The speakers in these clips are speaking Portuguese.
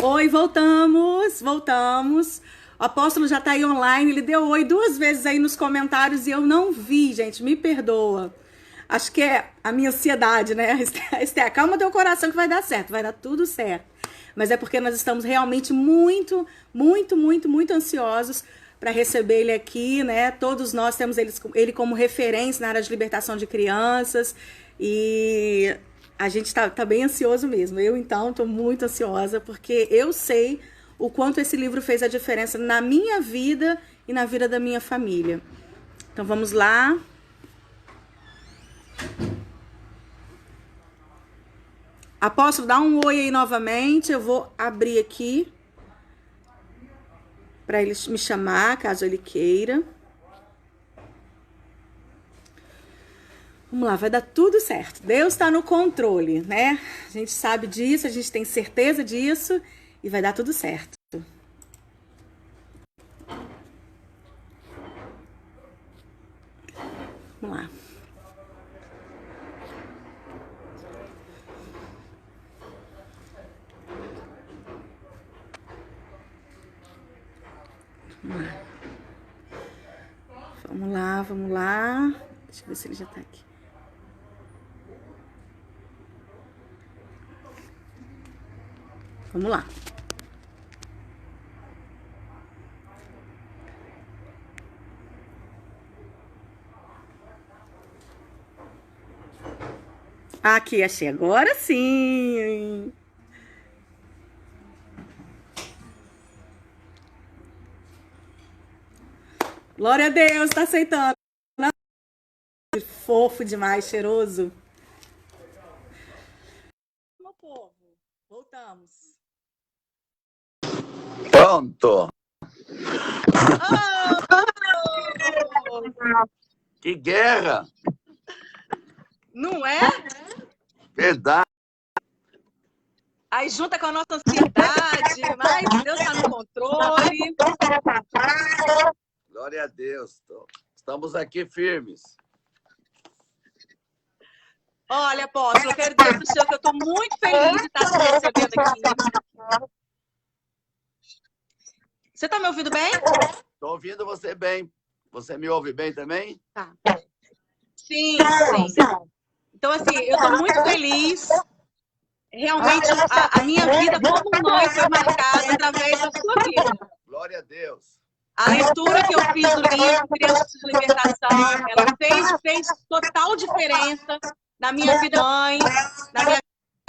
Oi, voltamos, voltamos. O apóstolo já tá aí online, ele deu oi 2 vezes aí nos comentários e eu não vi, gente, me perdoa. Acho que é a minha ansiedade, né? Esther, calma teu coração que vai dar certo, vai dar tudo certo. Mas é porque nós estamos realmente muito ansiosos para receber ele aqui, né? Todos nós temos ele como referência na área de libertação de crianças e a gente tá bem ansioso mesmo. Eu, então, tô muito ansiosa porque eu sei o quanto esse livro fez a diferença na minha vida e na vida da minha família. Então, vamos lá. Apóstolo, dá um oi aí novamente. Eu vou abrir aqui para ele me chamar, caso ele queira. Vamos lá, vai dar tudo certo. Deus está no controle, né? A gente sabe disso, a gente tem certeza disso e vai dar tudo certo. Vamos lá. Vamos lá, vamos lá. Deixa eu ver se ele já tá aqui. Vamos lá. Aqui, achei. Agora sim. Glória a Deus, tá aceitando. Fofo demais, cheiroso. Meu povo, voltamos. Pronto. Oh! Que guerra! Não é? Verdade. Aí junta com a nossa ansiedade, mas Deus está no controle. Glória a Deus. Estamos aqui firmes. Olha, apóstolo, eu quero dizer para o senhor que eu estou muito feliz de estar te recebendo aqui. Você está me ouvindo bem? Estou ouvindo você bem. Você me ouve bem também? Tá. Sim. Então, assim, eu estou muito feliz. Realmente, a minha vida como mãe foi marcada através da sua vida. Glória a Deus. A leitura que eu fiz do livro Crianças de Libertação, ela fez total diferença na minha vida mãe, na minha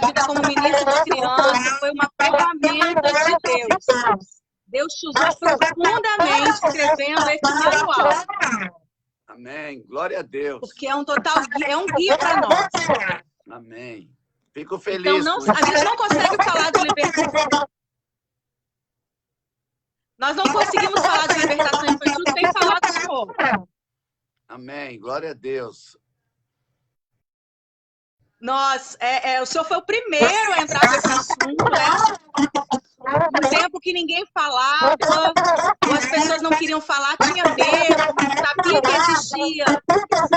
vida como ministra de criança. Foi uma ferramenta de Deus. Deus te usou profundamente escrevendo esse manual. Amém. Glória a Deus. Porque é um guia para nós. Amém. Fico feliz. Então, a gente não consegue falar de libertação. Nós não conseguimos falar de libertação infantil sem falar do Senhor. Amém. Glória a Deus. O senhor foi o primeiro a entrar nesse assunto, né? No tempo que ninguém falava, ou as pessoas não queriam falar, tinha medo, sabia que existia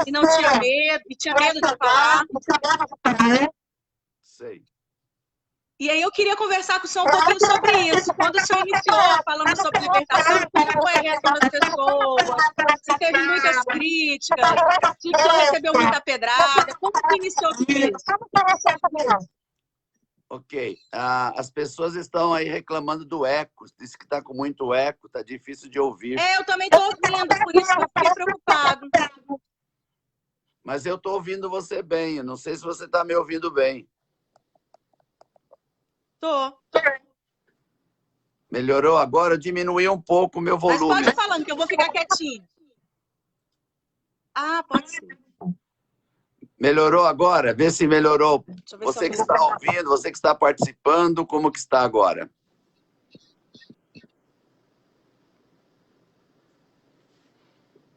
e não tinha medo, e tinha medo de falar. Sei. E aí eu queria conversar com o senhor um pouquinho sobre isso. Quando o senhor iniciou falando sobre libertação, como foi a reação das pessoas? Se teve muitas críticas? Se o senhor recebeu muita pedrada? Como que iniciou tudo isso? Ok. As pessoas estão aí reclamando do eco. Diz que está com muito eco, está difícil de ouvir. Eu também estou ouvindo, por isso que eu fiquei preocupado. Mas eu estou ouvindo você bem. Eu não sei se você está me ouvindo bem. Tô. Melhorou agora? Eu diminui um pouco o meu volume. Mas pode ir falando, que eu vou ficar quietinho. Pode ser. Melhorou agora? Vê se melhorou. Você que está melhor. ouvindo, você que está participando, como que está agora?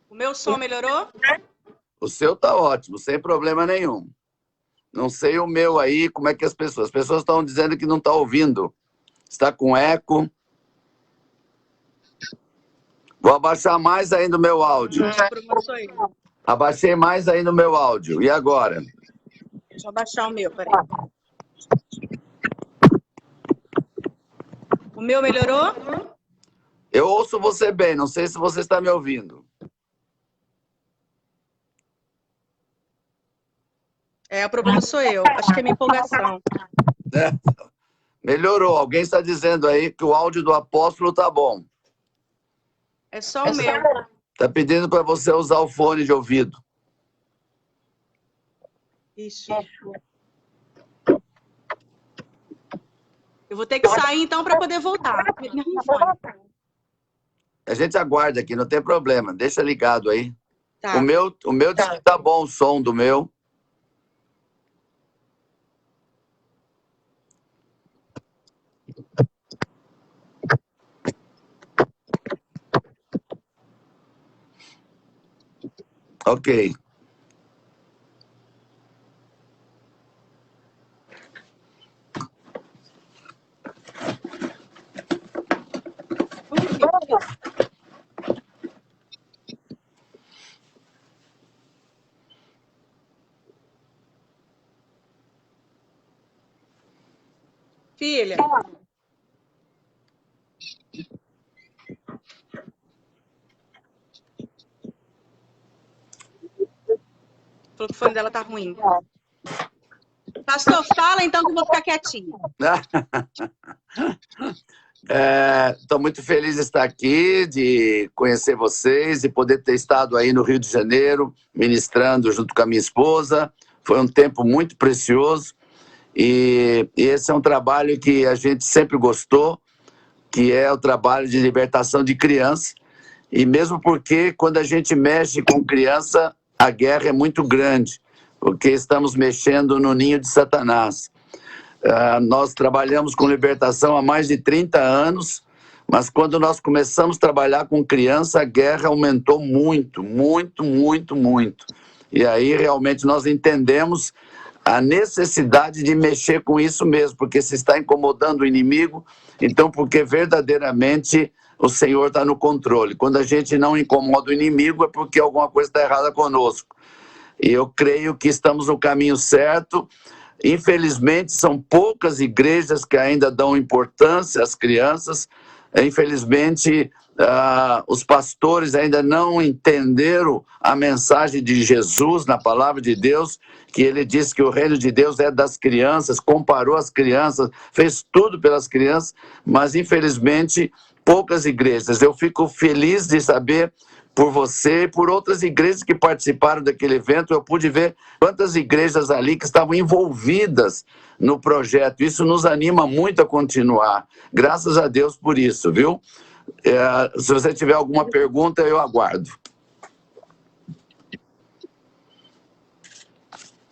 O meu som melhorou? O seu está ótimo, sem problema nenhum. Não sei o meu aí, como é que as pessoas estão dizendo que não está ouvindo. Está com eco. Vou abaixar mais ainda o meu áudio. Abaixei mais ainda o meu áudio. E agora? Deixa eu abaixar o meu, peraí. meu melhorou? Eu ouço você bem, não sei se você está me ouvindo. O problema sou eu. Acho que é minha empolgação. Melhorou. Alguém está dizendo aí que o áudio do apóstolo tá bom. É só o meu. Tá pedindo para você usar o fone de ouvido. Isso. Eu vou ter que sair, então, para poder voltar. A gente aguarda aqui, não tem problema. Deixa ligado aí. Tá. O meu diz que tá bom o som do meu. Ok. Filha. Falou que o fone dela tá ruim. Pastor, fala então que eu vou ficar quietinho. Estou muito feliz de estar aqui, de conhecer vocês e poder ter estado aí no Rio de Janeiro, ministrando junto com a minha esposa. Foi um tempo muito precioso e esse é um trabalho que a gente sempre gostou, que é o trabalho de libertação de crianças. E mesmo porque quando a gente mexe com criança, a guerra é muito grande, porque estamos mexendo no ninho de Satanás. Nós trabalhamos com libertação há mais de 30 anos, mas quando nós começamos a trabalhar com criança, a guerra aumentou muito, muito, muito, muito. E aí realmente nós entendemos a necessidade de mexer com isso mesmo, porque se está incomodando o inimigo, então porque verdadeiramente o Senhor está no controle. Quando a gente não incomoda o inimigo é porque alguma coisa está errada conosco. E eu creio que estamos no caminho certo. Infelizmente, são poucas igrejas que ainda dão importância às crianças. Infelizmente, os pastores ainda não entenderam a mensagem de Jesus na palavra de Deus, que ele disse que o reino de Deus é das crianças, comparou as crianças, fez tudo pelas crianças, mas infelizmente poucas igrejas. Eu fico feliz de saber por você e por outras igrejas que participaram daquele evento. Eu pude ver quantas igrejas ali que estavam envolvidas no projeto. Isso nos anima muito a continuar. Graças a Deus por isso, viu? Se você tiver alguma pergunta, eu aguardo.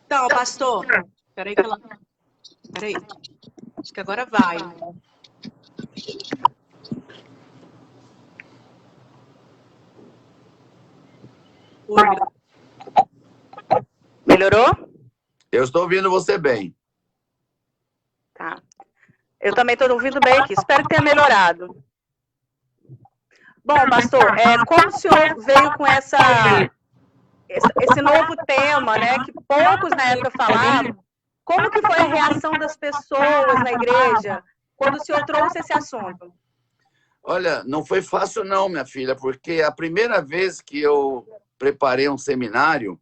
Então, pastor, peraí. Acho que agora vai. Melhorou? Eu estou ouvindo você bem. Tá. Eu também estou ouvindo bem aqui. Espero que tenha melhorado. Bom, pastor, como o senhor veio com esse novo tema, né, que poucos na época falaram, como que foi a reação das pessoas na igreja quando o senhor trouxe esse assunto? Olha, não foi fácil não, minha filha, porque a primeira vez que eu preparei um seminário,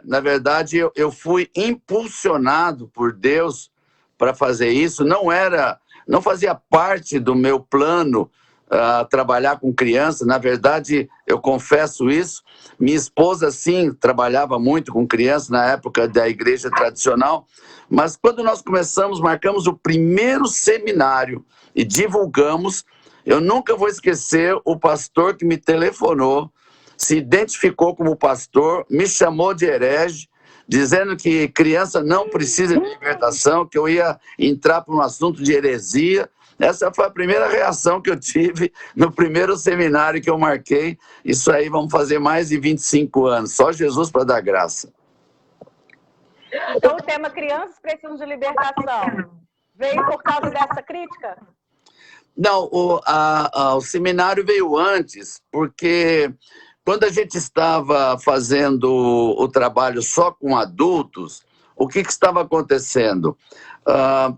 na verdade, eu fui impulsionado por Deus para fazer isso. Não fazia parte do meu plano trabalhar com crianças. Na verdade, eu confesso isso. Minha esposa, sim, trabalhava muito com crianças na época da igreja tradicional. Mas quando nós marcamos o primeiro seminário e divulgamos, eu nunca vou esquecer o pastor que me telefonou, se identificou como pastor, me chamou de herege, dizendo que criança não precisa de libertação, que eu ia entrar para um assunto de heresia. Essa foi a primeira reação que eu tive no primeiro seminário que eu marquei. Isso aí vamos fazer mais de 25 anos. Só Jesus para dar graça. Então o tema crianças precisam de libertação veio por causa dessa crítica? Não, o seminário veio antes, porque quando a gente estava fazendo o trabalho só com adultos, o que estava acontecendo?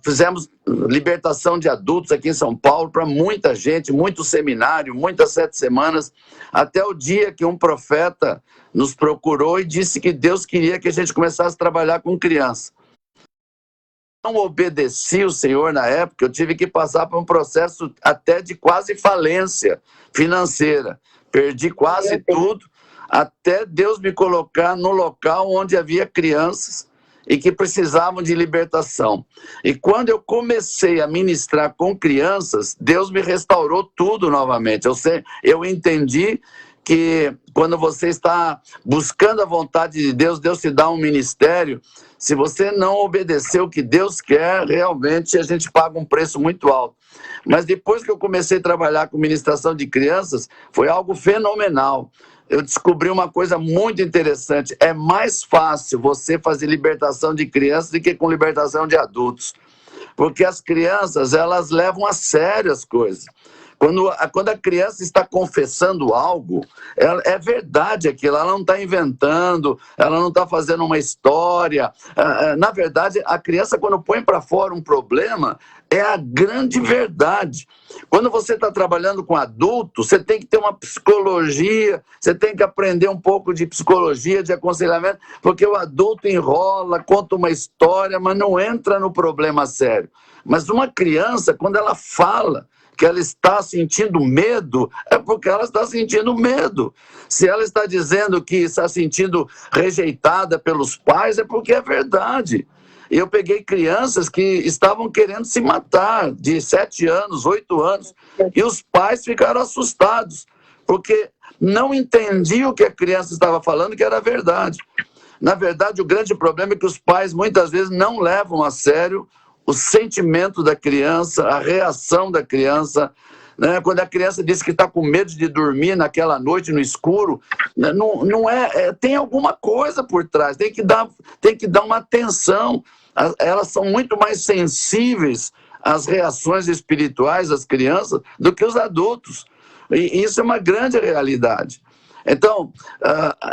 Fizemos libertação de adultos aqui em São Paulo para muita gente, muito seminário, muitas 7 semanas, até o dia que um profeta nos procurou e disse que Deus queria que a gente começasse a trabalhar com criança. Não obedeci o Senhor na época, eu tive que passar por um processo até de quase falência financeira. Perdi quase tudo, até Deus me colocar no local onde havia crianças e que precisavam de libertação. E quando eu comecei a ministrar com crianças, Deus me restaurou tudo novamente. Eu entendi que quando você está buscando a vontade de Deus, Deus te dá um ministério. Se você não obedecer o que Deus quer, realmente a gente paga um preço muito alto. Mas depois que eu comecei a trabalhar com ministração de crianças, foi algo fenomenal. Eu descobri uma coisa muito interessante. É mais fácil você fazer libertação de crianças do que com libertação de adultos. Porque as crianças, elas levam a sério as coisas. Quando a criança está confessando algo, é verdade aquilo, ela não está inventando, ela não está fazendo uma história. Na verdade, a criança, quando põe para fora um problema, é a grande verdade. Quando você está trabalhando com adulto, você tem que ter uma psicologia, você tem que aprender um pouco de psicologia, de aconselhamento, porque o adulto enrola, conta uma história, mas não entra no problema sério. Mas uma criança, quando ela fala que ela está sentindo medo, é porque ela está sentindo medo. Se ela está dizendo que está sentindo rejeitada pelos pais, é porque é verdade. Eu peguei crianças que estavam querendo se matar, de 7 anos, 8 anos, e os pais ficaram assustados, porque não entendiam o que a criança estava falando, que era verdade. Na verdade, o grande problema é que os pais muitas vezes não levam a sério o sentimento da criança, a reação da criança, né? Quando a criança diz que está com medo de dormir naquela noite no escuro, não tem alguma coisa por trás, tem que dar uma atenção. Elas são muito mais sensíveis às reações espirituais das crianças do que os adultos. E isso é uma grande realidade. Então,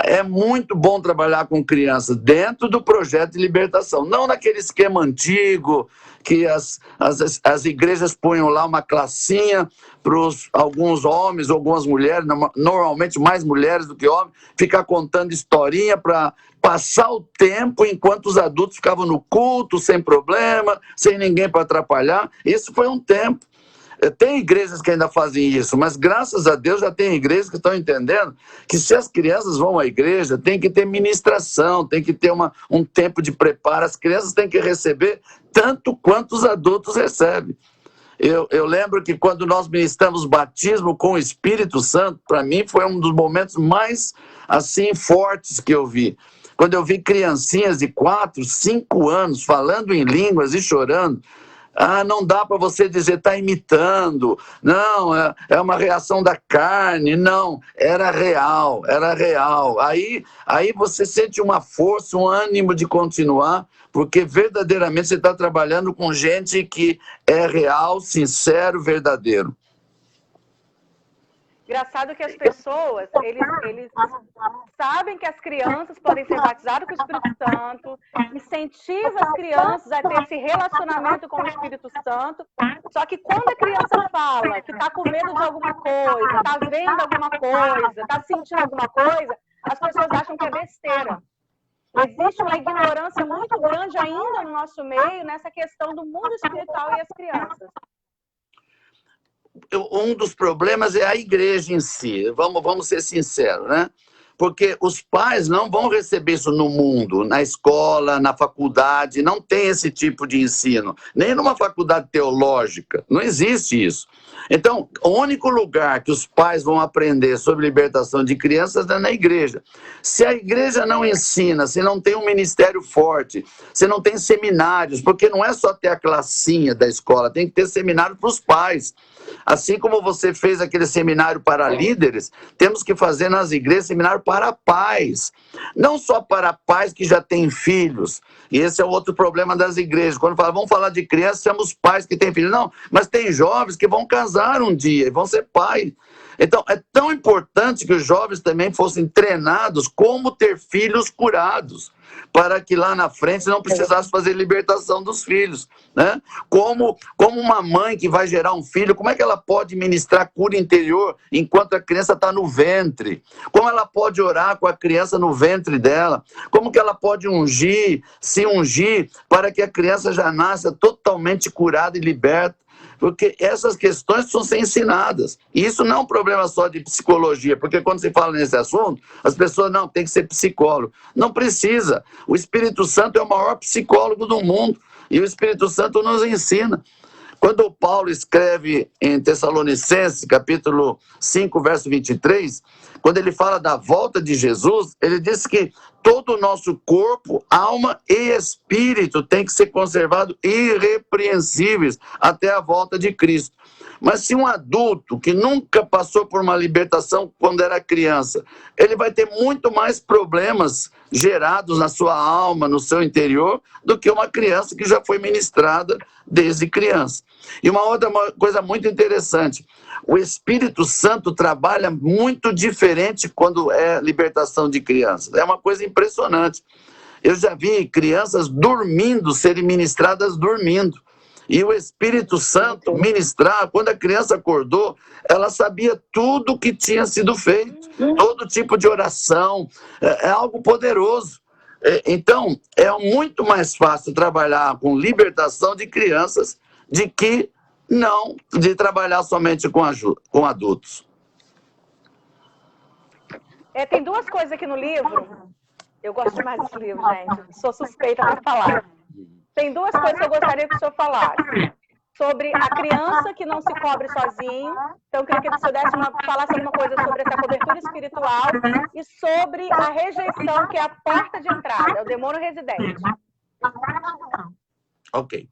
é muito bom trabalhar com crianças dentro do projeto de libertação, não naquele esquema antigo, que as igrejas punham lá uma classinha para alguns homens ou algumas mulheres, normalmente mais mulheres do que homens, ficar contando historinha para passar o tempo enquanto os adultos ficavam no culto, sem problema, sem ninguém para atrapalhar. Isso foi um tempo. Tem igrejas que ainda fazem isso, mas graças a Deus já tem igrejas que estão entendendo que se as crianças vão à igreja, tem que ter ministração, tem que ter um tempo de preparo. As crianças têm que receber tanto quanto os adultos recebem. Eu lembro que quando nós ministramos batismo com o Espírito Santo, para mim foi um dos momentos mais assim fortes que eu vi. Quando eu vi criancinhas de 4, 5 anos falando em línguas e chorando, não dá para você dizer está imitando, não, é uma reação da carne, não, era real. Aí você sente uma força, um ânimo de continuar, porque verdadeiramente você está trabalhando com gente que é real, sincero, verdadeiro. Engraçado que as pessoas, eles sabem que as crianças podem ser batizadas com o Espírito Santo, incentiva as crianças a ter esse relacionamento com o Espírito Santo, só que quando a criança fala que está com medo de alguma coisa, está vendo alguma coisa, está sentindo alguma coisa, as pessoas acham que é besteira. Existe uma ignorância muito grande ainda no nosso meio nessa questão do mundo espiritual e as crianças. Um dos problemas é a igreja em si, vamos ser sinceros, né? Porque os pais não vão receber isso no mundo, na escola, na faculdade, não tem esse tipo de ensino, nem numa faculdade teológica, não existe isso. Então, o único lugar que os pais vão aprender sobre libertação de crianças é na igreja. Se a igreja não ensina, se não tem um ministério forte, se não tem seminários, porque não é só ter a classinha da escola, tem que ter seminário para os pais. Assim como você fez aquele seminário para líderes, temos que fazer nas igrejas seminário para pais. Não só para pais que já têm filhos. E esse é o outro problema das igrejas. Quando vamos falar de crianças, temos pais que têm filhos. Não, mas tem jovens que vão casar um dia e vão ser pais. Então, é tão importante que os jovens também fossem treinados como ter filhos curados. para que lá na frente não precisasse fazer libertação dos filhos, né? Como uma mãe que vai gerar um filho, como é que ela pode ministrar cura interior enquanto a criança está no ventre? Como ela pode orar com a criança no ventre dela? Como que ela pode se ungir para que a criança já nasça totalmente curada e liberta? Porque essas questões precisam ser ensinadas. E isso não é um problema só de psicologia, porque quando se fala nesse assunto, as pessoas, não, tem que ser psicólogo. Não precisa. O Espírito Santo é o maior psicólogo do mundo. E o Espírito Santo nos ensina. Quando o Paulo escreve em Tessalonicenses, capítulo 5, verso 23, quando ele fala da volta de Jesus, ele diz que todo o nosso corpo, alma e espírito tem que ser conservado irrepreensíveis até a volta de Cristo. Mas se um adulto que nunca passou por uma libertação quando era criança, ele vai ter muito mais problemas gerados na sua alma, no seu interior, do que uma criança que já foi ministrada desde criança. E uma outra coisa muito interessante, o Espírito Santo trabalha muito diferente quando é libertação de crianças. É uma coisa impressionante. Eu já vi crianças dormindo, serem ministradas dormindo. E o Espírito Santo ministrar, quando a criança acordou, ela sabia tudo que tinha sido feito, todo tipo de oração, é algo poderoso. Então, é muito mais fácil trabalhar com libertação de crianças de que não de trabalhar somente com adultos. Tem duas coisas aqui no livro, eu gosto demais desse livro, gente, sou suspeita para falar. Tem duas coisas que eu gostaria que o senhor falasse. Sobre a criança que não se cobre sozinho. Então, eu queria que o senhor falasse alguma coisa sobre essa cobertura espiritual e sobre a rejeição, que é a porta de entrada, é o demônio residente. Ok.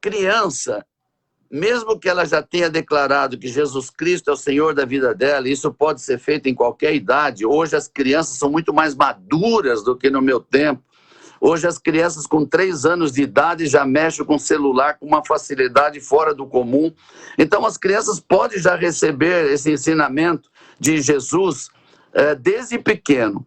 Criança, mesmo que ela já tenha declarado que Jesus Cristo é o Senhor da vida dela, isso pode ser feito em qualquer idade. Hoje as crianças são muito mais maduras do que no meu tempo. Hoje as crianças com 3 anos de idade já mexem com o celular com uma facilidade fora do comum. Então as crianças podem já receber esse ensinamento de Jesus desde pequeno.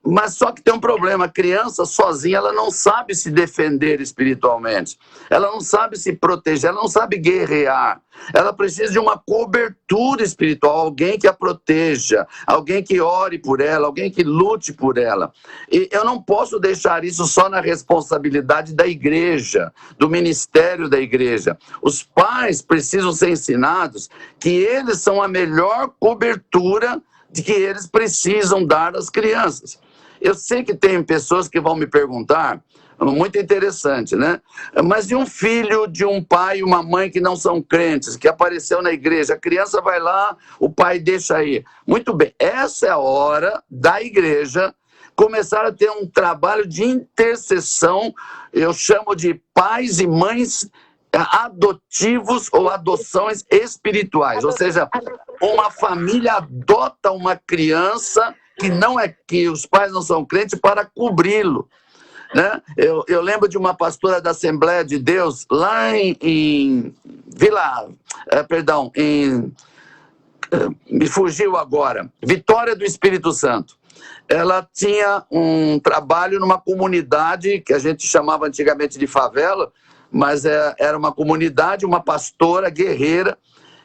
Mas só que tem um problema, a criança sozinha ela não sabe se defender espiritualmente, ela não sabe se proteger, ela não sabe guerrear, ela precisa de uma cobertura espiritual, alguém que a proteja, alguém que ore por ela, alguém que lute por ela. E eu não posso deixar isso só na responsabilidade da igreja, do ministério da igreja. Os pais precisam ser ensinados que eles são a melhor cobertura de que eles precisam dar às crianças. Eu sei que tem pessoas que vão me perguntar, muito interessante, né? Mas e um filho de um pai e uma mãe que não são crentes, que apareceu na igreja, a criança vai lá, o pai deixa aí. Muito bem, essa é a hora da igreja começar a ter um trabalho de intercessão, eu chamo de pais e mães adotivos ou adoções espirituais, ou seja, uma família adota uma criança que os pais não são crentes para cobri-lo, né? Eu lembro de uma pastora da Assembleia de Deus lá me fugiu agora, Vitória do Espírito Santo. Ela tinha um trabalho numa comunidade que a gente chamava antigamente de favela, mas era uma comunidade, uma pastora guerreira,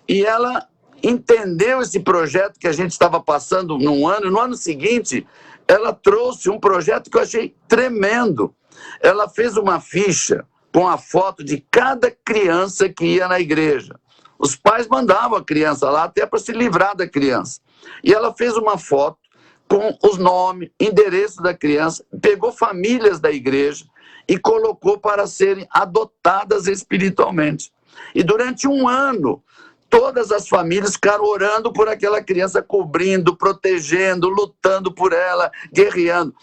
e ela entendeu esse projeto que a gente estava passando no ano seguinte, ela trouxe um projeto que eu achei tremendo. Ela fez uma ficha com a foto de cada criança que ia na igreja. Os pais mandavam a criança lá até para se livrar da criança. E ela fez uma foto com os nomes, endereço da criança, pegou famílias da igreja e colocou para serem adotadas espiritualmente. E durante 1 ano, todas as famílias ficaram orando por aquela criança, cobrindo, protegendo, lutando por ela, guerreando.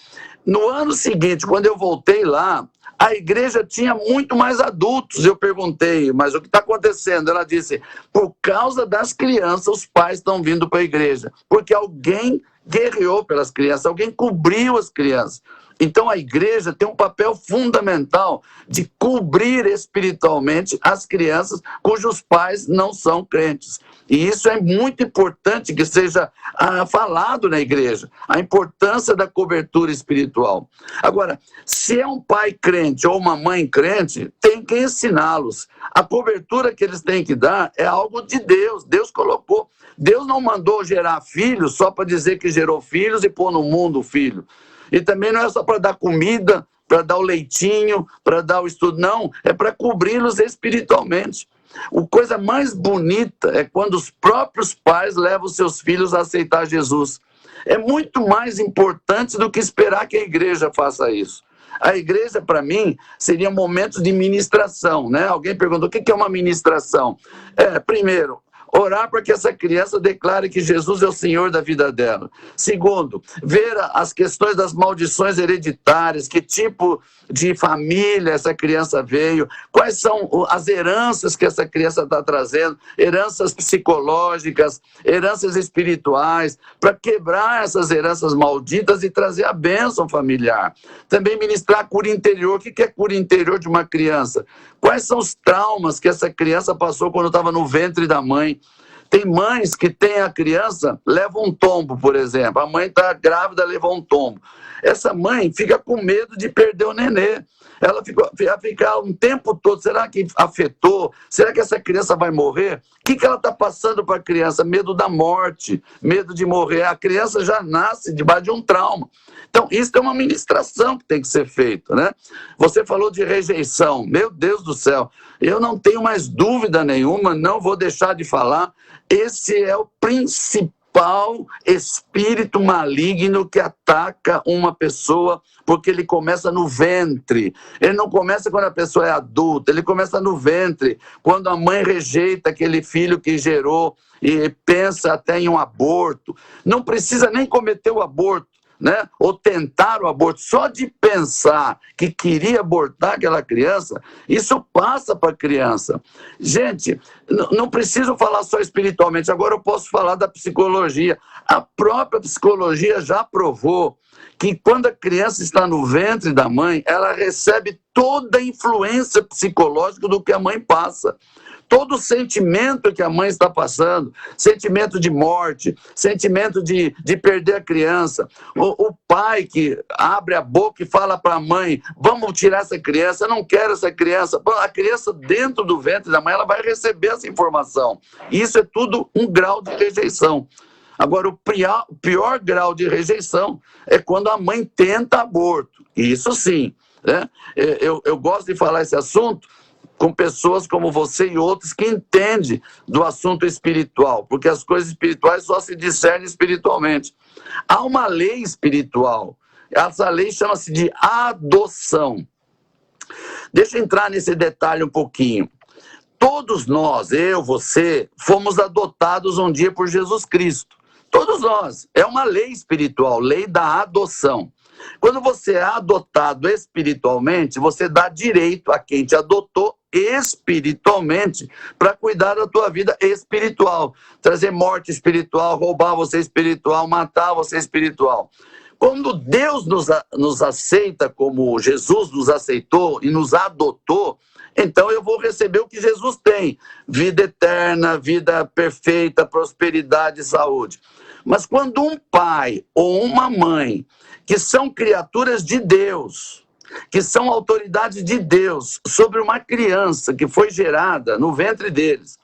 No ano seguinte, quando eu voltei lá, a igreja tinha muito mais adultos. Eu perguntei, mas o que está acontecendo? Ela disse, por causa das crianças, os pais estão vindo para a igreja. Porque alguém guerreou pelas crianças, alguém cobriu as crianças. Então a igreja tem um papel fundamental de cobrir espiritualmente as crianças cujos pais não são crentes. E isso é muito importante que seja falado na igreja, a importância da cobertura espiritual. Agora, se é um pai crente ou uma mãe crente, tem que ensiná-los. A cobertura que eles têm que dar é algo de Deus. Deus colocou. Deus não mandou gerar filhos só para dizer que gerou filhos e pôr no mundo o filho. E também não é só para dar comida, para dar o leitinho, para dar o estudo. Não, é para cobri-los espiritualmente. A coisa mais bonita é quando os próprios pais levam seus filhos a aceitar Jesus. É muito mais importante do que esperar que a igreja faça isso. A igreja, para mim, seria momentos de ministração, né? Alguém perguntou, o que é uma ministração? Primeiro, orar para que essa criança declare que Jesus é o Senhor da vida dela. Segundo, ver as questões das maldições hereditárias, que tipo de família essa criança veio, quais são as heranças que essa criança está trazendo, heranças psicológicas, heranças espirituais, para quebrar essas heranças malditas e trazer a bênção familiar. Também ministrar a cura interior. O que é cura interior de uma criança? Quais são os traumas que essa criança passou quando estava no ventre da mãe? Tem mães que têm a criança, leva um tombo, por exemplo. A mãe está grávida, levou um tombo. Essa mãe fica com medo de perder o nenê. Ela fica um tempo todo, será que afetou? Será que essa criança vai morrer? O que ela está passando para a criança? Medo da morte, medo de morrer. A criança já nasce debaixo de um trauma. Então, isso é uma ministração que tem que ser feita, né? Você falou de rejeição. Meu Deus do céu, eu não tenho mais dúvida nenhuma, não vou deixar de falar. Esse é o principal espírito maligno que ataca uma pessoa, porque ele começa no ventre. Ele não começa quando a pessoa é adulta, ele começa no ventre, quando a mãe rejeita aquele filho que gerou e pensa até em um aborto. Não precisa nem cometer o aborto, né? Ou tentar o aborto, só de pensar que queria abortar aquela criança, isso passa para a criança. Gente, não preciso falar só espiritualmente, agora eu posso falar da psicologia. A própria psicologia já provou que quando a criança está no ventre da mãe, ela recebe toda a influência psicológica do que a mãe passa. Todo o sentimento que a mãe está passando, sentimento de morte, sentimento de perder a criança, o pai que abre a boca e fala para a mãe, vamos tirar essa criança, eu não quero essa criança. A criança dentro do ventre da mãe, ela vai receber essa informação. Isso é tudo um grau de rejeição. Agora, o pior grau de rejeição é quando a mãe tenta aborto. Isso sim, né? Eu gosto de falar esse assunto com pessoas como você e outros que entendem do assunto espiritual, porque as coisas espirituais só se discernem espiritualmente. Há uma lei espiritual, essa lei chama-se de adoção. Deixa eu entrar nesse detalhe um pouquinho. Todos nós, eu, você, fomos adotados um dia por Jesus Cristo. Todos nós. É uma lei espiritual, lei da adoção. Quando você é adotado espiritualmente, você dá direito a quem te adotou espiritualmente para cuidar da tua vida espiritual. Trazer morte espiritual, roubar você espiritual, matar você espiritual. Quando Deus nos aceita como Jesus nos aceitou e nos adotou, então eu vou receber o que Jesus tem. Vida eterna, vida perfeita, prosperidade e saúde. Mas quando um pai ou uma mãe, que são criaturas de Deus, que são autoridades de Deus sobre uma criança que foi gerada no ventre deles,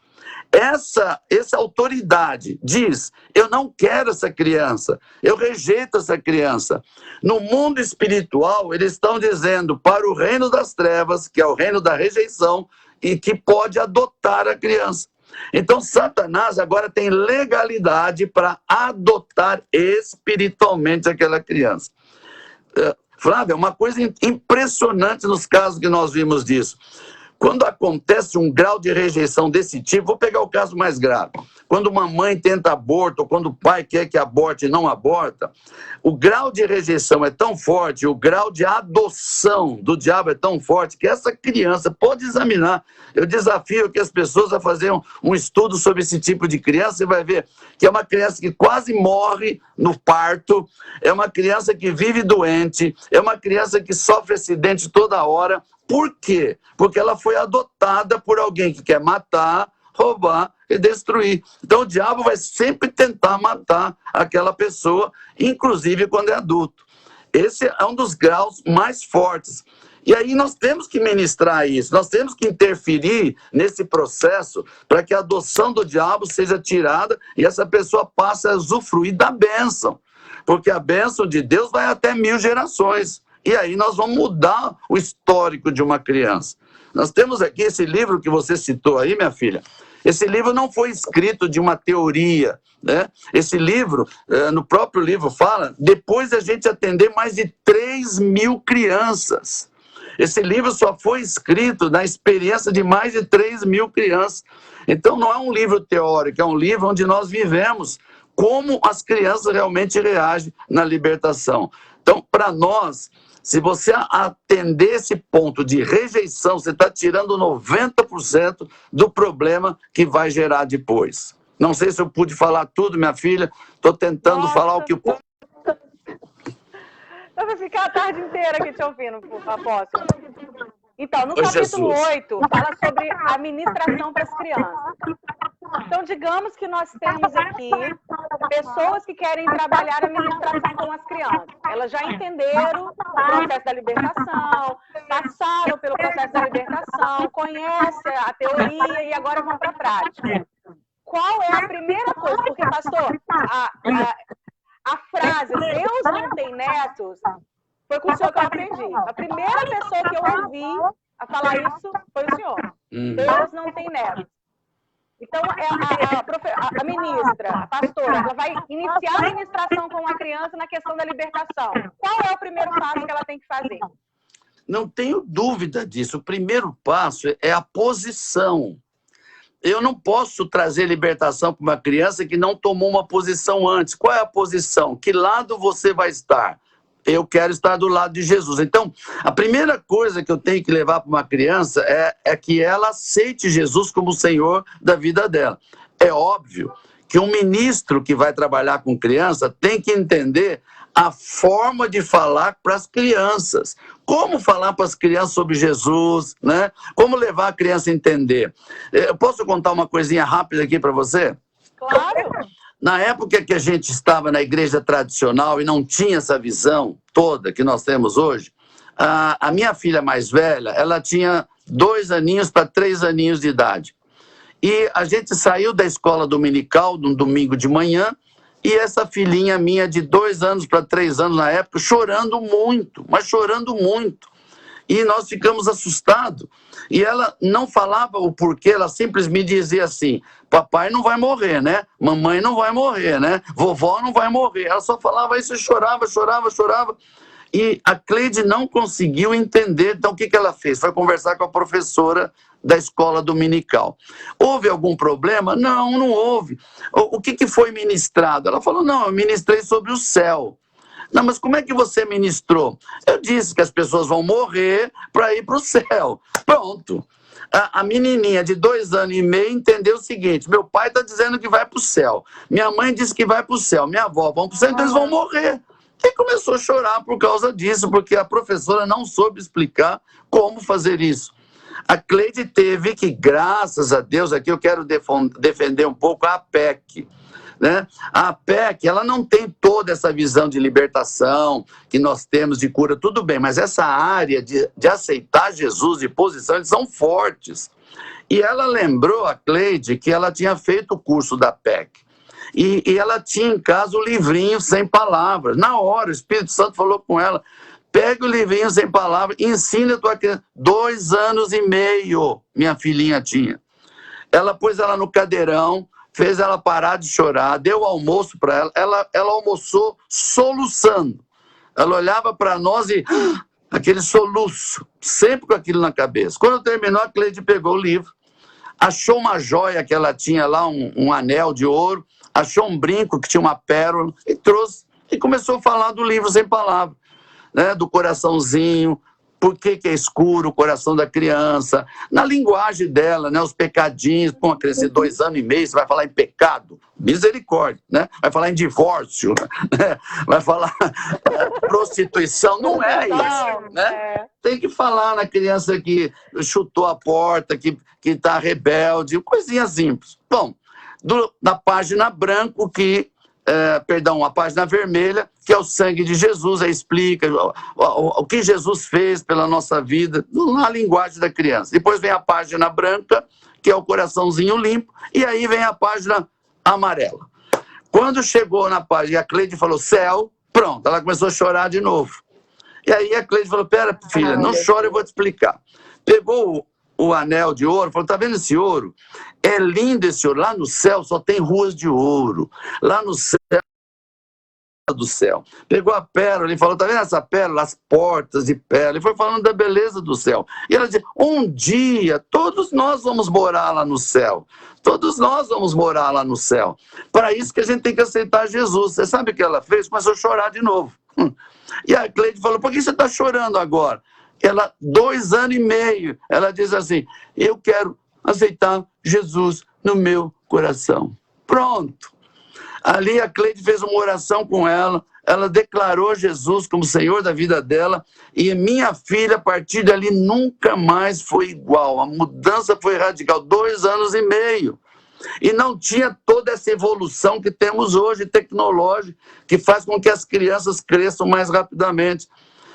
essa autoridade diz, eu não quero essa criança, eu rejeito essa criança. No mundo espiritual, eles estão dizendo para o reino das trevas, que é o reino da rejeição, e que pode adotar a criança. Então, Satanás agora tem legalidade para adotar espiritualmente aquela criança. Flávia, é uma coisa impressionante nos casos que nós vimos disso. Quando acontece um grau de rejeição desse tipo, vou pegar o caso mais grave. Quando uma mãe tenta aborto, ou quando o pai quer que aborte e não aborta, o grau de rejeição é tão forte, o grau de adoção do diabo é tão forte, que essa criança pode examinar. Eu desafio que as pessoas a fazerem um estudo sobre esse tipo de criança, você vai ver que é uma criança que quase morre no parto, é uma criança que vive doente, é uma criança que sofre acidente toda hora. Por quê? Porque ela foi adotada por alguém que quer matar, roubar e destruir. Então o diabo vai sempre tentar matar aquela pessoa, inclusive quando é adulto. Esse é um dos graus mais fortes. E aí nós temos que ministrar isso, nós temos que interferir nesse processo para que a adoção do diabo seja tirada e essa pessoa passe a usufruir da bênção. Porque a bênção de Deus vai até 1000 gerações. E aí nós vamos mudar o histórico de uma criança. Nós temos aqui esse livro que você citou aí, minha filha. Esse livro não foi escrito de uma teoria, né? Esse livro, no próprio livro fala, depois da gente atender mais de 3.000 crianças. Esse livro só foi escrito na experiência de mais de 3.000 crianças. Então não é um livro teórico, é um livro onde nós vivemos como as crianças realmente reagem na libertação. Então, para nós, se você atender esse ponto de rejeição, você está tirando 90% do problema que vai gerar depois. Não sei se eu pude falar tudo, minha filha. Estou tentando falar o que eu posso. Eu vou ficar a tarde inteira aqui te ouvindo, apóstolo. Então, no Oi, capítulo Jesus. 8, fala sobre a ministração para as crianças. Então, digamos que nós temos aqui pessoas que querem trabalhar a ministração com as crianças. Elas já entenderam o processo da libertação, passaram pelo processo da libertação, conhecem a teoria e agora vão para a prática. Qual é a primeira coisa? Porque, pastor, a frase Deus não tem netos foi com o senhor que eu aprendi. A primeira pessoa que eu ouvi a falar isso foi o senhor. Deus não tem netos. Então, a ministra, a pastora, ela vai iniciar a ministração com uma criança na questão da libertação. Qual é o primeiro passo que ela tem que fazer? Não tenho dúvida disso. O primeiro passo é a posição. Eu não posso trazer libertação para uma criança que não tomou uma posição antes. Qual é a posição? Que lado você vai estar? Eu quero estar do lado de Jesus. Então, a primeira coisa que eu tenho que levar para uma criança é que ela aceite Jesus como o Senhor da vida dela. É óbvio que um ministro que vai trabalhar com criança tem que entender a forma de falar para as crianças. Como falar para as crianças sobre Jesus, né? Como levar a criança a entender. Eu posso contar uma coisinha rápida aqui para você? Claro! Na época que a gente estava na igreja tradicional e não tinha essa visão toda que nós temos hoje, a minha filha mais velha, ela tinha 2 aninhos para 3 aninhos de idade. E a gente saiu da escola dominical num domingo de manhã e essa filhinha minha de 2 anos para 3 anos na época, chorando muito, mas chorando muito. E nós ficamos assustados. E ela não falava o porquê, ela simplesmente dizia assim, papai não vai morrer, né? Mamãe não vai morrer, né? Vovó não vai morrer. Ela só falava isso e chorava, chorava, chorava. E a Cleide não conseguiu entender. Então o que ela fez? Foi conversar com a professora da escola dominical. Houve algum problema? Não, não houve. O que foi ministrado? Ela falou, não, eu ministrei sobre o céu. Não, mas como é que você ministrou? Eu disse que as pessoas vão morrer para ir para o céu. Pronto. A menininha de 2 anos e meio entendeu o seguinte, meu pai está dizendo que vai para o céu, minha mãe disse que vai para o céu, minha avó vão para o céu, então eles vão morrer. E começou a chorar por causa disso, porque a professora não soube explicar como fazer isso. A Cleide teve que, graças a Deus, aqui eu quero defender um pouco a APEC. Né? A APEC, ela não tem toda essa visão de libertação que nós temos de cura, tudo bem, mas essa área de aceitar Jesus, de posição, eles são fortes. E ela lembrou a Cleide que ela tinha feito o curso da APEC. E ela tinha em casa o livrinho sem palavras. Na hora, o Espírito Santo falou com ela, pega o livrinho sem palavras, ensina a tua criança. 2 anos e meio, minha filhinha tinha. Ela pôs ela no cadeirão, fez ela parar de chorar, deu almoço para ela, ela almoçou soluçando. Ela olhava para nós e aquele soluço, sempre com aquilo na cabeça. Quando terminou, a Cleide pegou o livro, achou uma joia que ela tinha lá, um anel de ouro, achou um brinco que tinha uma pérola e trouxe, e começou a falar do livro sem palavras, né? Do coraçãozinho, por que é escuro o coração da criança, na linguagem dela, né? Os pecadinhos, pô, uma criança de 2 anos e meio, você vai falar em pecado, misericórdia, né? Vai falar em divórcio, né? Vai falar prostituição, não é isso, né? Tem que falar na criança que chutou a porta, que está rebelde, coisinha simples. Bom, na página branco a página vermelha, que é o sangue de Jesus, aí explica o que Jesus fez pela nossa vida, na linguagem da criança. Depois vem a página branca, que é o coraçãozinho limpo, e aí vem a página amarela. Quando chegou na página, a Cleide falou, céu, pronto, ela começou a chorar de novo. E aí a Cleide falou, pera, filha, não chora, eu vou te explicar. Pegou o anel de ouro, falou, tá vendo esse ouro? É lindo esse ouro, lá no céu só tem ruas de ouro, lá no céu do céu. Pegou a pérola e falou, tá vendo essa pérola? As portas de pérola. E foi falando da beleza do céu. E ela disse, um dia todos nós vamos morar lá no céu. Todos nós vamos morar lá no céu. Para isso que a gente tem que aceitar Jesus. Você sabe o que ela fez? Começou a chorar de novo. E a Cleide falou, por que você está chorando agora? Ela, 2 anos e meio, ela diz assim, eu quero aceitar Jesus no meu coração. Pronto. Ali a Cleide fez uma oração com ela declarou Jesus como Senhor da vida dela, e minha filha, a partir dali, nunca mais foi igual. A mudança foi radical, 2 anos e meio. E não tinha toda essa evolução que temos hoje, tecnológica, que faz com que as crianças cresçam mais rapidamente.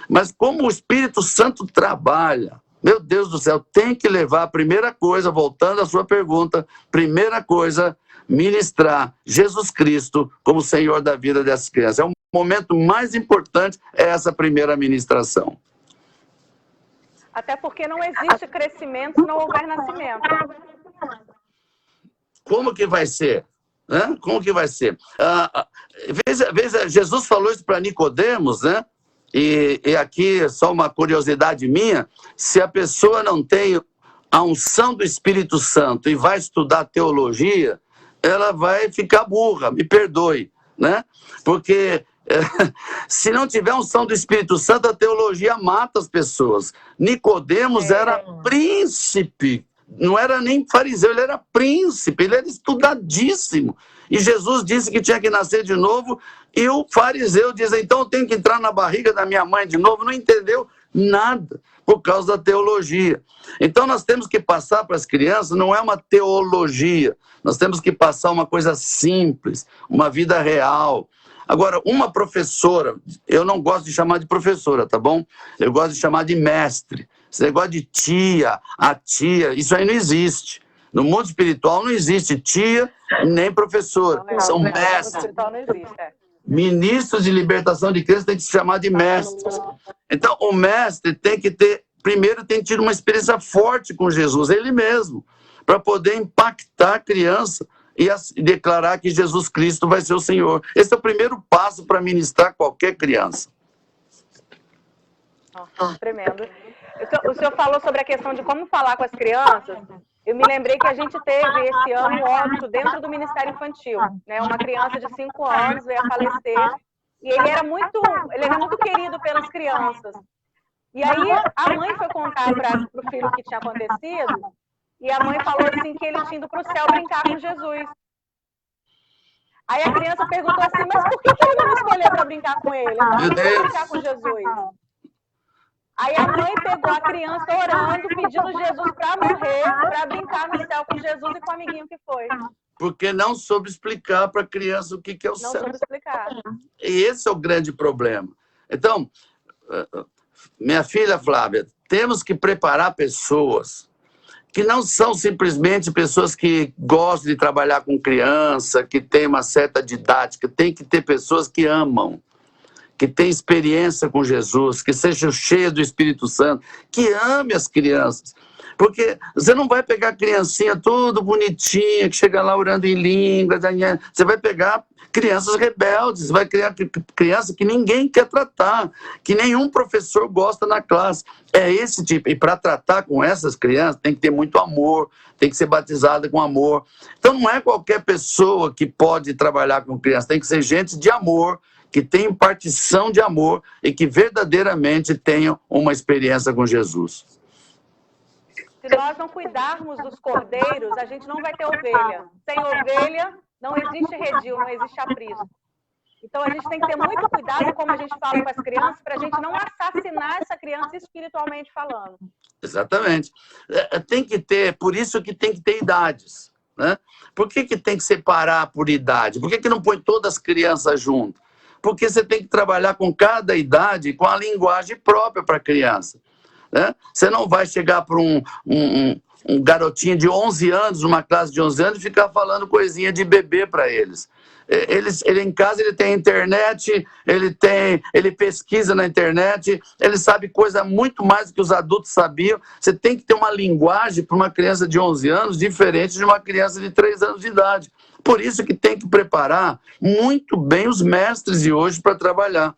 Mas como o Espírito Santo trabalha, meu Deus do céu, tem que levar a primeira coisa, voltando à sua pergunta, primeira coisa, ministrar Jesus Cristo como Senhor da vida dessas crianças. É o momento mais importante, é essa primeira ministração. Até porque não existe crescimento se não houver nascimento. Como que vai ser? Como que vai ser? Veja, Jesus falou isso para Nicodemos, né? E aqui, só uma curiosidade minha, se a pessoa não tem a unção do Espírito Santo e vai estudar teologia, ela vai ficar burra, me perdoe, né? Porque se não tiver unção do Espírito Santo, a teologia mata as pessoas. Nicodemos era príncipe, não era nem fariseu, ele era príncipe, ele era estudadíssimo. E Jesus disse que tinha que nascer de novo, e o fariseu diz, então eu tenho que entrar na barriga da minha mãe de novo, não entendeu nada, por causa da teologia. Então nós temos que passar para as crianças, não é uma teologia, nós temos que passar uma coisa simples, uma vida real. Agora, uma professora, eu não gosto de chamar de professora, tá bom? Eu gosto de chamar de mestre. Esse negócio de tia, a tia, isso aí não existe. No mundo espiritual não existe tia nem professora, são mestres. Não existe, Ministros de libertação de crianças tem que se chamar de mestres. Então, o mestre tem que ter, primeiro tem que ter uma experiência forte com Jesus, ele mesmo, para poder impactar a criança e declarar que Jesus Cristo vai ser o Senhor. Esse é o primeiro passo para ministrar qualquer criança. Tremendo. O senhor falou sobre a questão de como falar com as crianças. Eu me lembrei que a gente teve esse ano um óbito dentro do Ministério Infantil, né? Uma criança de 5 anos veio a falecer e ele era muito querido pelas crianças. E aí a mãe foi contar para o filho o que tinha acontecido e a mãe falou assim que ele tinha ido para o céu brincar com Jesus. Aí a criança perguntou assim, mas por que ele não me escolheu para brincar com ele? Eu não quero brincar com Jesus. Aí a mãe pegou a criança orando, pedindo Jesus para morrer, para brincar no céu com Jesus e com o amiguinho que foi. Porque não soube explicar para a criança o que é o céu. Não soube explicar. E esse é o grande problema. Então, minha filha Flávia, temos que preparar pessoas que não são simplesmente pessoas que gostam de trabalhar com criança, que têm uma certa didática, tem que ter pessoas que amam, que tem experiência com Jesus, que seja cheia do Espírito Santo, que ame as crianças. Porque você não vai pegar criancinha tudo bonitinha, que chega lá orando em língua, você vai pegar crianças rebeldes, você vai criar criança que ninguém quer tratar, que nenhum professor gosta na classe. É esse tipo. E para tratar com essas crianças tem que ter muito amor, tem que ser batizada com amor. Então não é qualquer pessoa que pode trabalhar com criança, tem que ser gente de amor, que tenham partição de amor e que verdadeiramente tenham uma experiência com Jesus. Se nós não cuidarmos dos cordeiros, a gente não vai ter ovelha. Sem ovelha, não existe redil, não existe aprisco. Então, a gente tem que ter muito cuidado como a gente fala com as crianças, para a gente não assassinar essa criança espiritualmente falando. Exatamente. Tem que ter, por isso que tem que ter idades, né? Por que tem que separar por idade? Por que não põe todas as crianças juntas? Porque você tem que trabalhar com cada idade, com a linguagem própria para a criança, né? Você não vai chegar para um garotinho de 11 anos, numa classe de 11 anos, e ficar falando coisinha de bebê para eles. Ele em casa ele tem internet, ele pesquisa na internet, ele sabe coisa muito mais do que os adultos sabiam. Você tem que ter uma linguagem para uma criança de 11 anos diferente de uma criança de 3 anos de idade. Por isso que tem que preparar muito bem os mestres de hoje para trabalhar.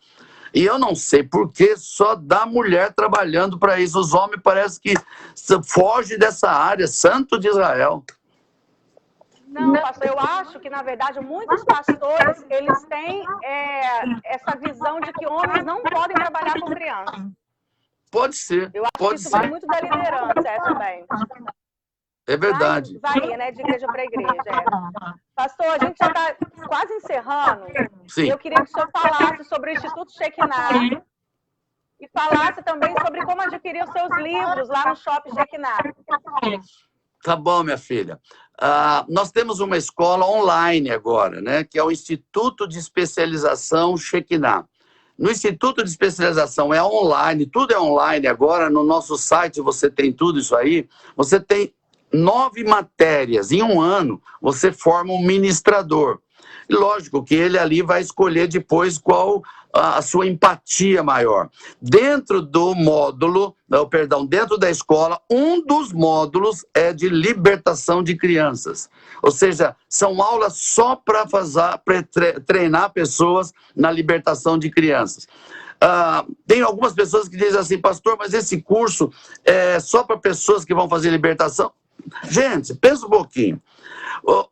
E eu não sei por que só dá mulher trabalhando para isso. Os homens parece que fogem dessa área, santo de Israel. Não, pastor, eu acho que, na verdade, muitos pastores, eles têm essa visão de que homens não podem trabalhar com crianças. Pode ser. Eu acho que isso vai muito da liderança, também. É verdade. Vai, né, de igreja para igreja. Pastor, a gente já está quase encerrando. Sim. Eu queria que o senhor falasse sobre o Instituto Shekinah e falasse também sobre como adquirir os seus livros lá no Shopping Shekinah. Tá bom, minha filha. Nós temos uma escola online agora, né, que é o Instituto de Especialização Shekinah. No Instituto de Especialização é online, tudo é online agora. No nosso site você tem tudo isso aí. Você tem 9 matérias. Em um ano, você forma um ministrador. E lógico que ele ali vai escolher depois qual a sua empatia maior. Dentro do módulo, dentro da escola, um dos módulos é de libertação de crianças. Ou seja, são aulas só para treinar pessoas na libertação de crianças. Tem algumas pessoas que dizem assim, pastor, mas esse curso é só para pessoas que vão fazer libertação? Gente, pensa um pouquinho.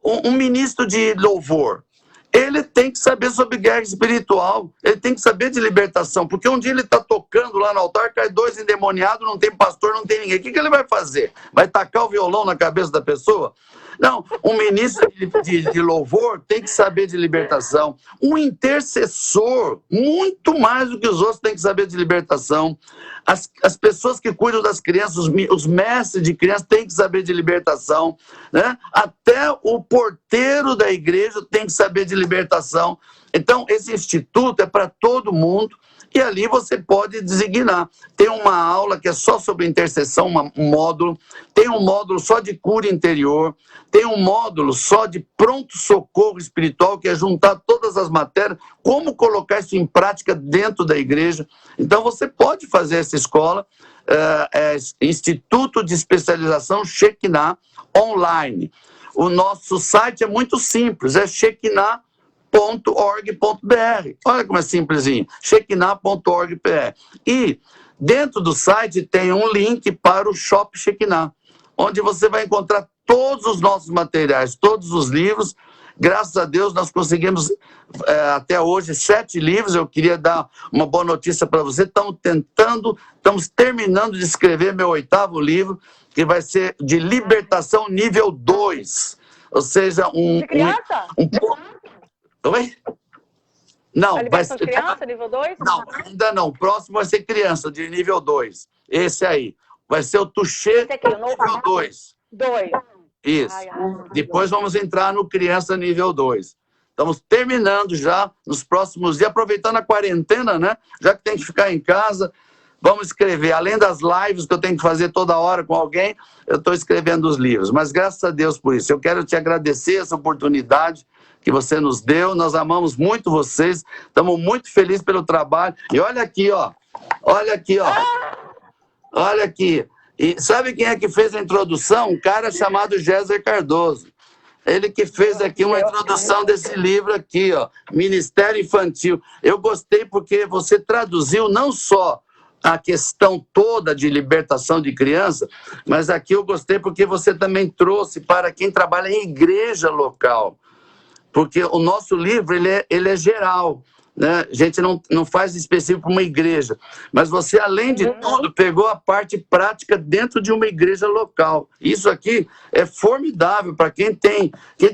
Um ministro de louvor, ele tem que saber sobre guerra espiritual, ele tem que saber de libertação, porque um dia ele está tocando lá no altar, cai 2 endemoniados, não tem pastor, não tem ninguém. O que ele vai fazer? Vai tacar o violão na cabeça da pessoa? Não, um ministro de louvor tem que saber de libertação. Um intercessor, muito mais do que os outros, tem que saber de libertação. As pessoas que cuidam das crianças, os mestres de crianças, têm que saber de libertação, né? Até o porteiro da igreja tem que saber de libertação. Então, esse instituto é para todo mundo. E ali você pode designar. Tem uma aula que é só sobre intercessão, um módulo. Tem um módulo só de cura interior. Tem um módulo só de pronto-socorro espiritual, que é juntar todas as matérias, como colocar isso em prática dentro da igreja. Então, você pode fazer essa escola, Instituto de Especialização Shekinah online. O nosso site é muito simples, é shekinah.org.br. Olha como é simplesinho, shekinah.org.br. E dentro do site tem um link para o Shop Shekinah, onde você vai encontrar todos os nossos materiais, todos os livros. Graças a Deus nós conseguimos até hoje 7 livros. Eu queria dar uma boa notícia para você. Estamos terminando de escrever meu 8º livro, que vai ser de libertação nível 2. Ou seja, de criança? Oi? Não, vai ser criança, nível 2? Não, ainda não. O próximo vai ser criança, de nível 2. Esse aí. Vai ser o Touché nível 2. 2. Isso. Depois vamos entrar no criança nível 2. Estamos terminando já nos próximos dias, aproveitando a quarentena, né? Já que tem que ficar em casa, vamos escrever. Além das lives que eu tenho que fazer toda hora com alguém, eu estou escrevendo os livros. Mas graças a Deus por isso. Eu quero te agradecer essa oportunidade que você nos deu. Nós amamos muito vocês. Estamos muito felizes pelo trabalho. E olha aqui, ó. Olha aqui, ó. Olha aqui. E sabe quem é que fez a introdução? Um cara chamado Géser Cardoso. Ele que fez aqui uma introdução desse livro aqui, ó, Ministério Infantil. Eu gostei porque você traduziu não só a questão toda de libertação de criança, mas aqui eu gostei porque você também trouxe para quem trabalha em igreja local. Porque o nosso livro, ele é geral. né? A gente não faz específico para uma igreja, mas você, além de tudo, pegou a parte prática dentro de uma igreja local. Isso aqui é formidável para quem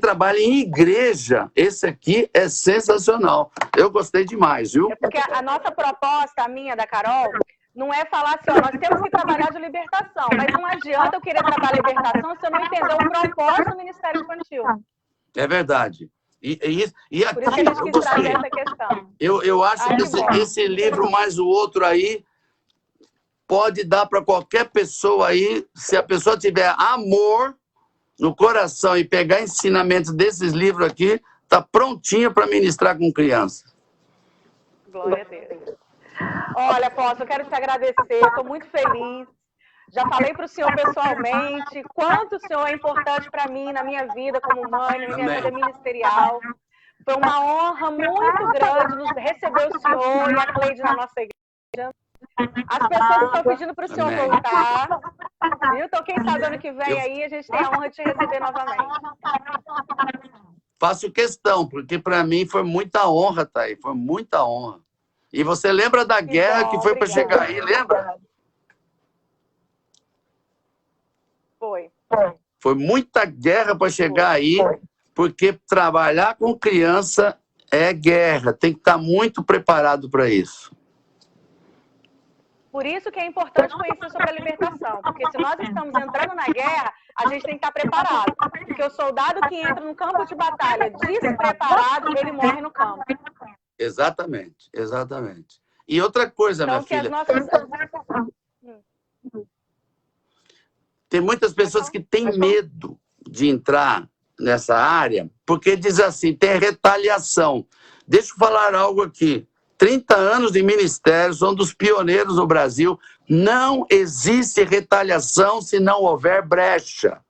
trabalha em igreja. Esse aqui é sensacional. Eu gostei demais, viu? É porque a nossa proposta, a minha, da Carol, não é falar assim, ó, nós temos que trabalhar de libertação, mas não adianta eu querer trabalhar libertação se eu não entender o propósito do Ministério Infantil. É verdade. E aqui, por isso que a gente quis trazer essa questão. Eu acho que esse livro mais o outro aí pode dar para qualquer pessoa aí, se a pessoa tiver amor no coração e pegar ensinamentos desses livros aqui, tá prontinha para ministrar com criança. Glória a Deus. Olha, apóstolo, eu quero te agradecer, estou muito feliz. Já falei para o senhor pessoalmente quanto o senhor é importante para mim, na minha vida como mãe, na minha vida ministerial. Foi uma honra muito grande nos receber o senhor e a Cleide na nossa igreja. As pessoas estão pedindo para o senhor voltar. Viu? Então, quem sabe ano que vem aí a gente tem a honra de te receber novamente. Faço questão, porque para mim foi muita honra, Thaí, foi muita honra. E você lembra da guerra que foi para chegar aí, lembra? Foi. Foi muita guerra para chegar aí, porque trabalhar com criança é guerra, tem que estar muito preparado para isso. Por isso que é importante conhecer sobre a libertação, porque se nós estamos entrando na guerra, a gente tem que estar preparado. Porque o soldado que entra no campo de batalha despreparado, ele morre no campo. Exatamente, exatamente. E outra coisa, então, minha filha... Nossas... Tem muitas pessoas que têm medo de entrar nessa área, porque diz assim, tem retaliação. Deixa eu falar algo aqui. 30 anos de ministério, são dos pioneiros no Brasil. Não existe retaliação se não houver brecha.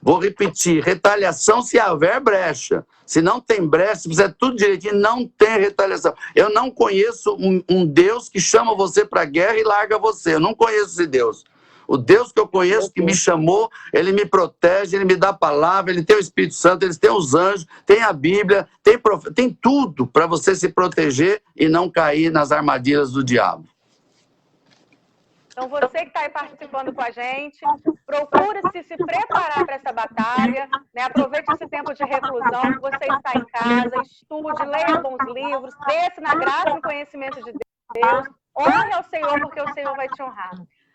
Vou repetir, retaliação se houver brecha. Se não tem brecha, se fizer tudo direitinho, não tem retaliação. Eu não conheço um Deus que chama você para a guerra e larga você. Eu não conheço esse Deus. O Deus que eu conheço, que me chamou, ele me protege, ele me dá a palavra, ele tem o Espírito Santo, ele tem os anjos, tem a Bíblia, tem tudo para você se proteger e não cair nas armadilhas do diabo. Então, você que está aí participando com a gente, procure se preparar para essa batalha, né? Aproveite esse tempo de reclusão, que você está em casa, estude, leia bons livros, cresça na graça e conhecimento de Deus, honre ao Senhor, porque o Senhor vai te honrar.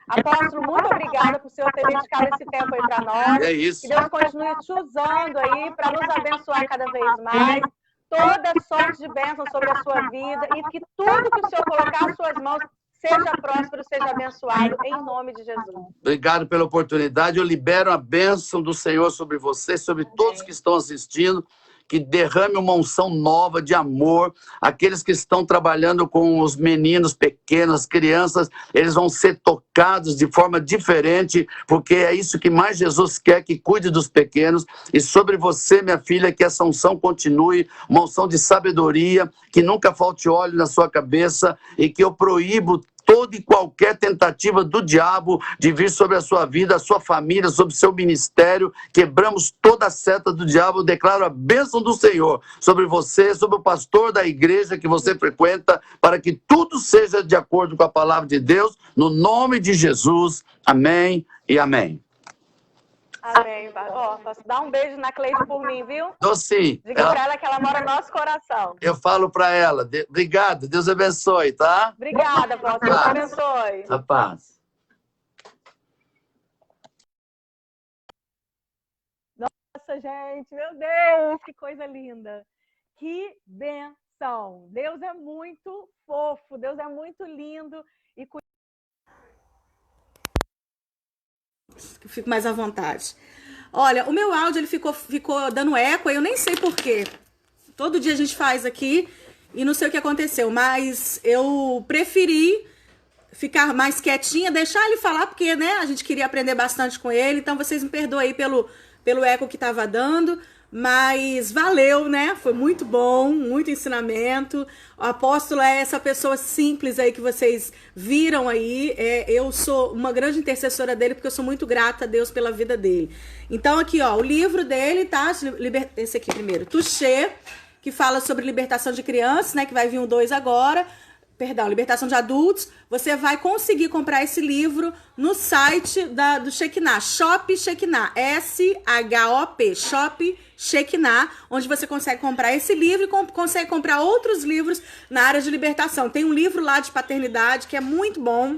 Apóstolo, muito obrigada por o senhor ter dedicado esse tempo aí para nós. É isso. Que Deus continue te usando aí para nos abençoar cada vez mais. Toda sorte de bênção sobre a sua vida e que tudo que o senhor colocar às suas mãos seja próspero, seja abençoado, em nome de Jesus. Obrigado pela oportunidade. Eu libero a bênção do Senhor sobre você, sobre todos que estão assistindo. Que derrame uma unção nova de amor. Aqueles que estão trabalhando com os meninos pequenos, as crianças, eles vão ser tocados de forma diferente, porque é isso que mais Jesus quer, que cuide dos pequenos. E sobre você, minha filha, que essa unção continue, uma unção de sabedoria, que nunca falte óleo na sua cabeça, e que eu proíbo toda e qualquer tentativa do diabo de vir sobre a sua vida, a sua família, sobre o seu ministério. Quebramos toda a seta do diabo. Eu declaro a bênção do Senhor sobre você, sobre o pastor da igreja que você frequenta, para que tudo seja de acordo com a palavra de Deus, no nome de Jesus. Amém e amém. Amém. Dá um beijo na Cleide por mim, viu? Dou sim. Diga para ela que ela mora no nosso coração. Eu falo para ela. Obrigado, Deus abençoe, tá? Obrigada, pastor. Deus abençoe. A paz. Nossa, gente, meu Deus, que coisa linda. Que benção. Deus é muito fofo, Deus é muito lindo. E fico mais à vontade. Olha, o meu áudio ele ficou dando eco, eu nem sei porquê. Todo dia a gente faz aqui e não sei o que aconteceu, mas eu preferi ficar mais quietinha, deixar ele falar, porque né, a gente queria aprender bastante com ele, então vocês me perdoem aí pelo eco que estava dando, mas valeu, né? Foi muito bom, muito ensinamento. O apóstolo é essa pessoa simples aí que vocês viram aí. Eu sou uma grande intercessora dele, porque eu sou muito grata a Deus pela vida dele. Então aqui, ó, o livro dele, tá? Esse aqui primeiro, Touché, que fala sobre libertação de crianças, né? Que vai vir o 2 agora. Perdão, libertação de adultos. Você vai conseguir comprar esse livro no site do Shekinah, Shop Shekinah, S-H-O-P, Shop Shekinah, onde você consegue comprar esse livro e consegue comprar outros livros na área de libertação. Tem um livro lá de paternidade que é muito bom,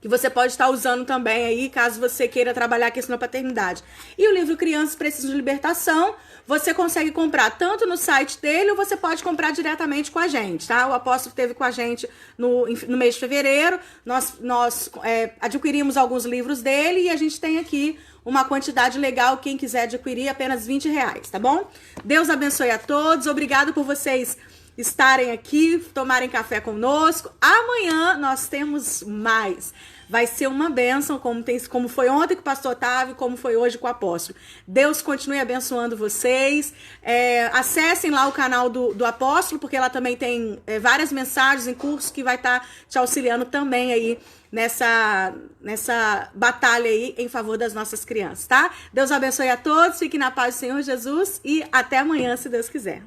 que você pode estar usando também aí, caso você queira trabalhar a questão da paternidade. E o livro Crianças Precisam de Libertação, você consegue comprar tanto no site dele, ou você pode comprar diretamente com a gente, tá? O apóstolo esteve com a gente no mês de fevereiro, nós adquirimos alguns livros dele e a gente tem aqui uma quantidade legal, quem quiser adquirir, apenas R$20, tá bom? Deus abençoe a todos, obrigado por vocês estarem aqui, tomarem café conosco. Amanhã nós temos mais. Vai ser uma bênção, como foi ontem com o pastor Otávio, como foi hoje com o apóstolo. Deus continue abençoando vocês. Acessem lá o canal do apóstolo, porque lá também tem várias mensagens em curso que vai estar te auxiliando também aí nessa batalha aí em favor das nossas crianças, tá? Deus abençoe a todos, fiquem na paz do Senhor Jesus e até amanhã, se Deus quiser.